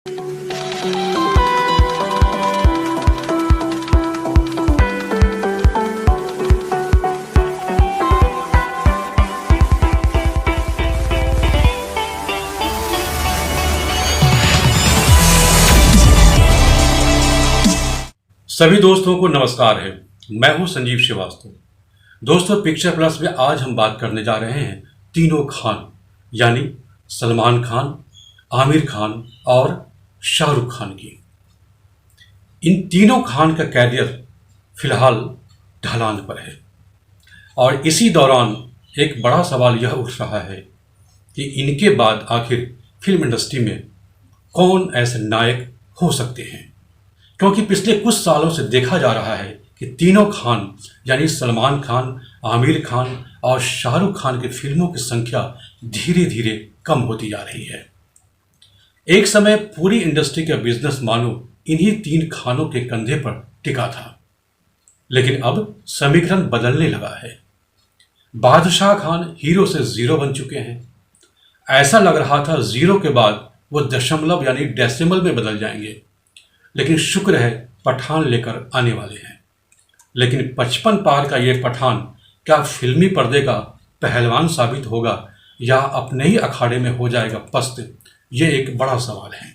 सभी दोस्तों को नमस्कार है। मैं हूं संजीव श्रीवास्तव। दोस्तों, पिक्चर प्लस में आज हम बात करने जा रहे हैं तीनों खान यानी सलमान खान, आमिर खान और शाहरुख खान की। इन तीनों खान का कैरियर फिलहाल ढलान पर है और इसी दौरान एक बड़ा सवाल यह उठ रहा है कि इनके बाद आखिर फिल्म इंडस्ट्री में कौन ऐसे नायक हो सकते हैं, क्योंकि पिछले कुछ सालों से देखा जा रहा है कि तीनों खान यानी सलमान खान, आमिर खान और शाहरुख खान की फिल्मों की संख्या धीरे धीरे कम होती जा रही है। एक समय पूरी इंडस्ट्री का बिजनेस मानो इन्हीं तीन खानों के कंधे पर टिका था, लेकिन अब समीकरण बदलने लगा है। बादशाह खान हीरो से जीरो बन चुके हैं। ऐसा लग रहा था जीरो के बाद वो दशमलव यानी डेसिमल में बदल जाएंगे, लेकिन शुक्र है पठान लेकर आने वाले हैं। लेकिन 55 पार का ये पठान क्या फिल्मी पर्दे का पहलवान साबित होगा या अपने ही अखाड़े में हो जाएगा पस्त, ये एक बड़ा सवाल है।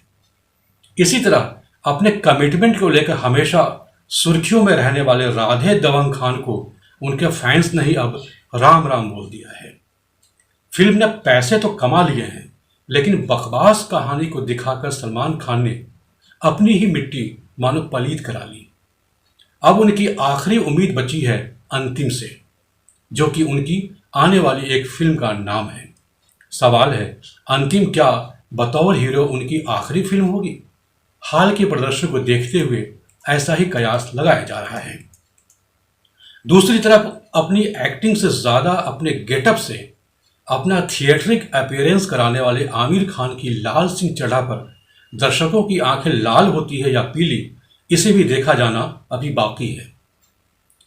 इसी तरह अपने कमिटमेंट को लेकर हमेशा सुर्खियों में रहने वाले राधे दबंग खान को उनके फैंस ने ही अब राम राम बोल दिया है। फिल्म ने पैसे तो कमा लिए हैं, लेकिन बकवास कहानी को दिखाकर सलमान खान ने अपनी ही मिट्टी मानो पलीत करा ली। अब उनकी आखिरी उम्मीद बची है अंतिम से, जो कि उनकी आने वाली एक फिल्म का नाम है। सवाल है, अंतिम क्या बतौर हीरो उनकी आखिरी फिल्म होगी? हाल के प्रदर्शन को देखते हुए ऐसा ही कयास लगाया जा रहा है। दूसरी तरफ अपनी एक्टिंग से ज्यादा अपने गेटअप से अपना थिएट्रिक अपीयरेंस कराने वाले आमिर खान की लाल सिंह चड्ढा पर दर्शकों की आंखें लाल होती है या पीली, इसे भी देखा जाना अभी बाकी है।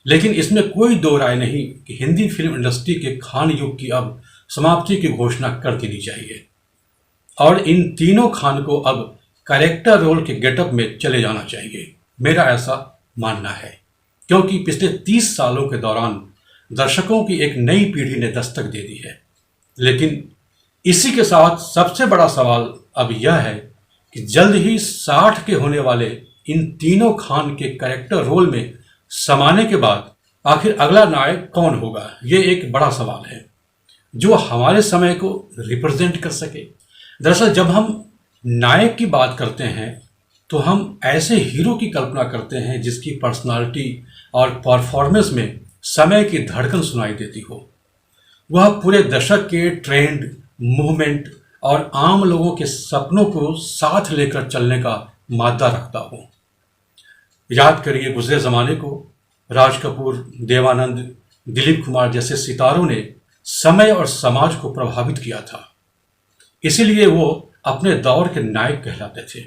लेकिन इसमें कोई दो राय नहीं कि हिंदी फिल्म इंडस्ट्री के खान युग की अब समाप्ति की घोषणा कर देनी चाहिए और इन तीनों खान को अब कैरेक्टर रोल के गेटअप में चले जाना चाहिए। मेरा ऐसा मानना है, क्योंकि पिछले 30 सालों के दौरान दर्शकों की एक नई पीढ़ी ने दस्तक दे दी है। लेकिन इसी के साथ सबसे बड़ा सवाल अब यह है कि जल्द ही 60 के होने वाले इन तीनों खान के कैरेक्टर रोल में समाने के बाद आखिर अगला नायक कौन होगा, ये एक बड़ा सवाल है जो हमारे समय को रिप्रेजेंट कर सके। दरअसल जब हम नायक की बात करते हैं तो हम ऐसे हीरो की कल्पना करते हैं जिसकी पर्सनालिटी और परफॉर्मेंस में समय की धड़कन सुनाई देती हो। वह पूरे दशक के ट्रेंड, मूवमेंट और आम लोगों के सपनों को साथ लेकर चलने का मादा रखता हो। याद करिए गुजरे जमाने को। राज कपूर, देवानंद, दिलीप कुमार जैसे सितारों ने समय और समाज को प्रभावित किया था, इसीलिए वो अपने दौर के नायक कहलाते थे।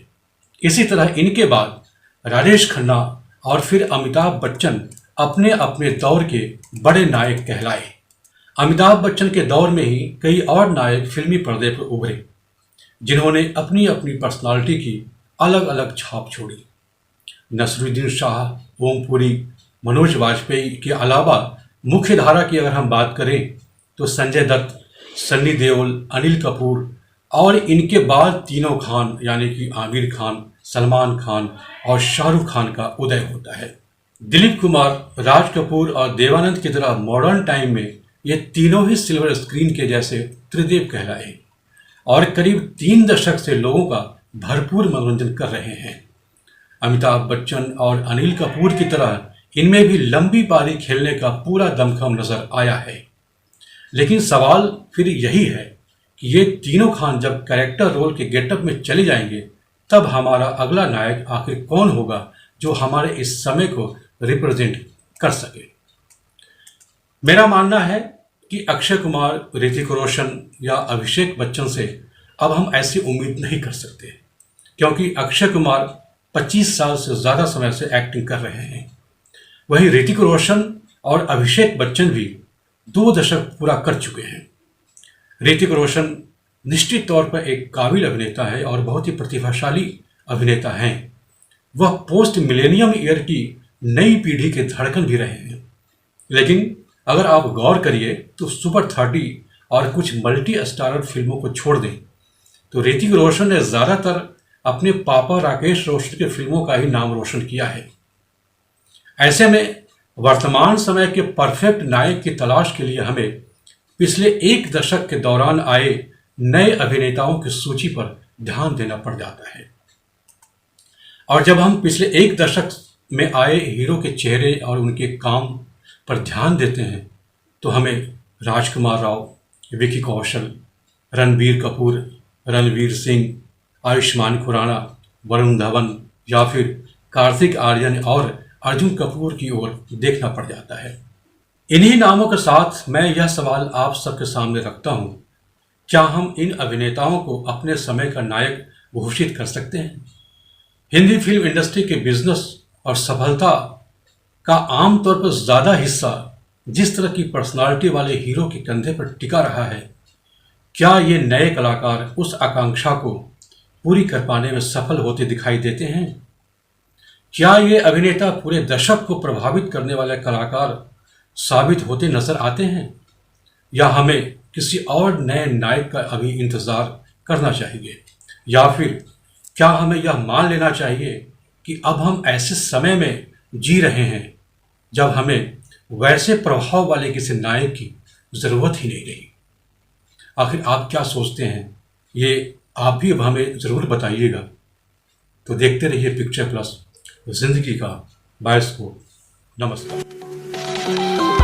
इसी तरह इनके बाद राजेश खन्ना और फिर अमिताभ बच्चन अपने अपने दौर के बड़े नायक कहलाए। अमिताभ बच्चन के दौर में ही कई और नायक फिल्मी पर्दे पर उभरे, जिन्होंने अपनी अपनी पर्सनालिटी की अलग अलग छाप छोड़ी। नसरुद्दीन शाह, ओमपुरी, मनोज वाजपेयी के अलावा मुख्य धारा की अगर हम बात करें तो संजय दत्त, सन्नी देओल, अनिल कपूर और इनके बाद तीनों खान यानी कि आमिर खान, सलमान खान और शाहरुख खान का उदय होता है। दिलीप कुमार, राज कपूर और देवानंद की तरह मॉडर्न टाइम में ये तीनों ही सिल्वर स्क्रीन के जैसे त्रिदेव कहलाए और करीब 3 दशक से लोगों का भरपूर मनोरंजन कर रहे हैं। अमिताभ बच्चन और अनिल कपूर की तरह इनमें भी लंबी पारी खेलने का पूरा दमखम नजर आया है। लेकिन सवाल फिर यही है कि ये तीनों खान जब कैरेक्टर रोल के गेटअप में चले जाएंगे, तब हमारा अगला नायक आखिर कौन होगा जो हमारे इस समय को रिप्रेजेंट कर सके। मेरा मानना है कि अक्षय कुमार, ऋतिक रोशन या अभिषेक बच्चन से अब हम ऐसी उम्मीद नहीं कर सकते, क्योंकि अक्षय कुमार 25 साल से ज़्यादा समय से एक्टिंग कर रहे हैं। वहीं ऋतिक रोशन और अभिषेक बच्चन भी 2 दशक पूरा कर चुके हैं। ऋतिक रोशन निश्चित तौर पर एक काबिल अभिनेता है और बहुत ही प्रतिभाशाली अभिनेता हैं। वह पोस्ट मिलेनियम ईयर की नई पीढ़ी के धड़कन भी रहे हैं। लेकिन अगर आप गौर करिए तो सुपर 30 और कुछ मल्टी स्टारर फिल्मों को छोड़ दें तो ऋतिक रोशन ने ज़्यादातर अपने पापा राकेश रोशन के फिल्मों का ही नाम रोशन किया है। ऐसे में वर्तमान समय के परफेक्ट नायक की तलाश के लिए हमें पिछले एक दशक के दौरान आए नए अभिनेताओं की सूची पर ध्यान देना पड़ जाता है। और जब हम पिछले एक दशक में आए हीरो के चेहरे और उनके काम पर ध्यान देते हैं तो हमें राजकुमार राव, विकी कौशल, रणबीर कपूर, रणवीर सिंह, आयुष्मान खुराना, वरुण धवन या फिर कार्तिक आर्यन और अर्जुन कपूर की ओर देखना पड़ जाता है। इन्हीं नामों के साथ मैं यह सवाल आप सबके सामने रखता हूं, क्या हम इन अभिनेताओं को अपने समय का नायक घोषित कर सकते हैं? हिंदी फिल्म इंडस्ट्री के बिजनेस और सफलता का आमतौर पर ज़्यादा हिस्सा जिस तरह की पर्सनालिटी वाले हीरो के कंधे पर टिका रहा है, क्या ये नए कलाकार उस आकांक्षा को पूरी कर पाने में सफल होते दिखाई देते हैं? क्या ये अभिनेता पूरे दशक को प्रभावित करने वाले कलाकार साबित होते नजर आते हैं, या हमें किसी और नए नायक का अभी इंतजार करना चाहिए? या फिर क्या हमें यह मान लेना चाहिए कि अब हम ऐसे समय में जी रहे हैं जब हमें वैसे प्रभाव वाले किसी नायक की जरूरत ही नहीं रही? आखिर आप क्या सोचते हैं, ये आप भी अब हमें ज़रूर बताइएगा। तो देखते रहिए पिक्चर प्लस, जिंदगी का बायस्कोप। नमस्कार।